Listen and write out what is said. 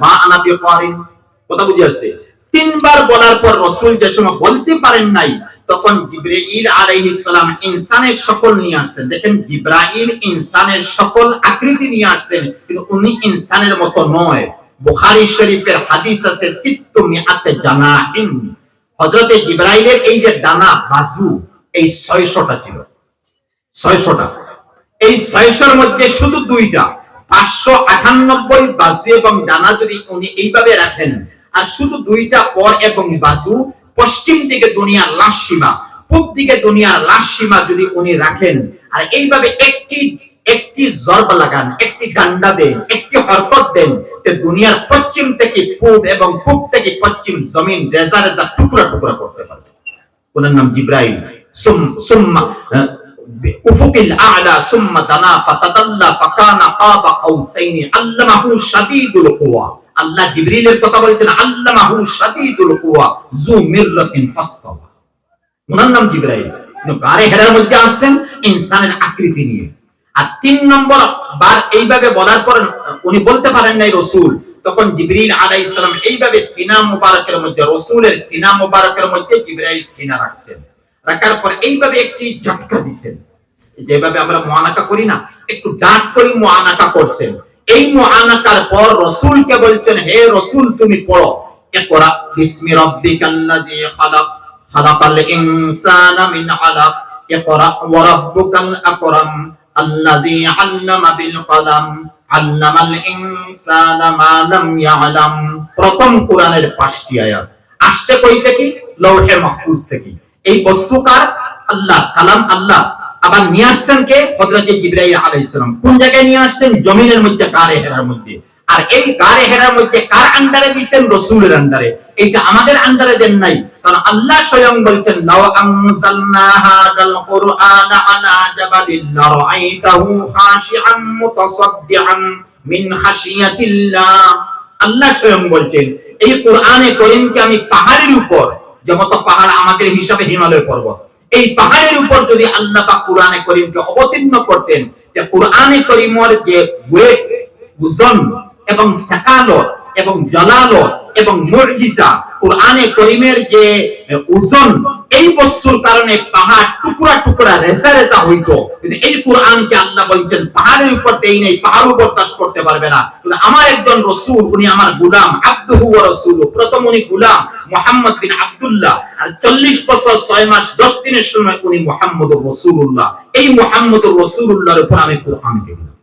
মা আনা বিকারিন, কথা বুঝে আসছে? তিনবার বলার পর রাসূল যে সময় বলতে পারেন নাই, তখন জিবরাইল আলাইহিস সালাম ইনসানের শক্ল নিয়ে আসছেন। দেখেন, জিবরাইল ইনসানের শক্ল আকৃতি নিয়ে আসছেন, কিন্তু উনি ইনসানের মতো নয়। বুখারী শরীফের হাদিস আছে, সিত্তু মিআতে জানাহিন, হযরত জিবরাইলের এই যে ডানা বাজু, এই 600টা ছিল, 600টা। এই 600-র মধ্যে শুধু দুইটা 598 বাজু এবং ডানা যদি উনি এইভাবে রাখেন, আর শুধু দুইটা পর এবং বাজু পশ্চিম দিকে দুনিয়ার লাশ সীমা, পূব দিকে দুনিয়ার লাশ সীমা যদি উনি রাখেন, আর এইভাবে একটি একটি জরব লাগান, একটি গান্ডা দেন, একটি হরকত দেন, যে দুনিয়ার পশ্চিম থেকে পূব এবং পূব থেকে পশ্চিম জমিন রেজা রেজা টুকরা টুকরা করতে পারবে। ওনার নাম জিবরাইল। সুম্মা উফুকিল আ'লা সুম্মা দানা ফাতাদাল্লা ফাকানা কাবা কাউসাইনি আল্লামাহু শাদীদুল কুওয়া। আল্লাহ জিবরিলের কথা বলছেন, আল্লামাহু শাদীদুল কুওয়া যু মিররাতিন ফাসতাওয়া। ওনার নাম জিবরাইল। গারে হেরার মধ্যে আসছেন ইনসানের আকৃতি নিয়ে। আর 3 নম্বর বার এইভাবে বলার পর উনি বলতে পারেন নাই রাসূল, তখন জিবরিল আলাইহিস সালাম এইভাবে সিনা মুবারকের মধ্যে, রাসূলের সিনা মুবারকের মধ্যে জিবরাইল সিনা রাখছেন। রাখার পর এইভাবে একটি ঝটকা দিয়েছেন, যেভাবে আমরা মুআনাকা করি না, একটু ডাক করে মুআনাকা করছেন। এই মুআনাকার পর রাসূলকে বলছেন, হে রাসূল তুমি পড়ো, ইকরা বিসমি রাব্বিকাল্লাযী খালাক, খালাকাল ইনসানা মিন আলাক, ইকরা ওয়া রাব্বুকাল আকরাম আল্লাযী আল্লামা বিল কলম আল্লামাল ইনসানা মা লাম ইয়ালাম। প্রথম কোরআনের 5টি আয়াত আসছে কই থেকে? লৌহে মাহফুজ থেকে। এই বস্তুকার আল্লাহ, কালাম আল্লাহ। আবার নিয়ে আসছেন কে? হযরত জিবরাইল আলাইহিস সালাম। কোন জায়গায় নিয়ে আসছেন? জমিনের মধ্যে, গারে হেরার মধ্যে। আর এই গারে হেরার মধ্যে কার আন্ডারে দিয়েছেন? রাসূলের আন্ডারে। এইটা আমাদের আন্ডারে দেন নাই, কারণ আল্লাহ স্বয়ং বলছেন, লাউ আনজালনা হাযাল কুরআনা আলা জাবালিন লারাআইতাহু খাশিআন মুতাসাদ্দিআন মিন খাশিয়াতিল্লাহ। আল্লাহ স্বয়ং বলছেন, এই কোরআনে কারীমকে আমি পাহাড়ের উপর, যেমন পাহাড় আমাদের হিসাবে হিমালয় পর্বত, এই পাহাড়ের উপর যদি আল্লাহ পাক কোরআনে কারীমকে অবতীর্ণ করতেন, যে কোরআনে কারীমের যে ওয়েট, ওজন এবং সাকালত এবং জালালত এবং মুজিজা, কোরআনে কারীমের যে ওজন, এই বস্তুর কারণে পাহাড় টুকরা টুকরা রেজা রেজা হইতো। কিন্তু এই কোরআনকে আল্লাহ বলছেন পাহাড়ের উপর দেই নাই, পাহাড় বরদাস্ত করতে পারবে না। কিন্তু আমার একজন রাসূল, উনি আমার গোলাম, আব্দুহু ওয়া রাসূলুহু। প্রথম উনি গোলাম মুহাম্মদ বিন আব্দুল্লাহ, আর 40 বছর 6 মাস 10 দিনের সময় উনি মুহাম্মদুর রাসূলুল্লাহ। এই মুহাম্মদুর রাসূলুল্লাহর উপর আমি কোরআন দিলাম।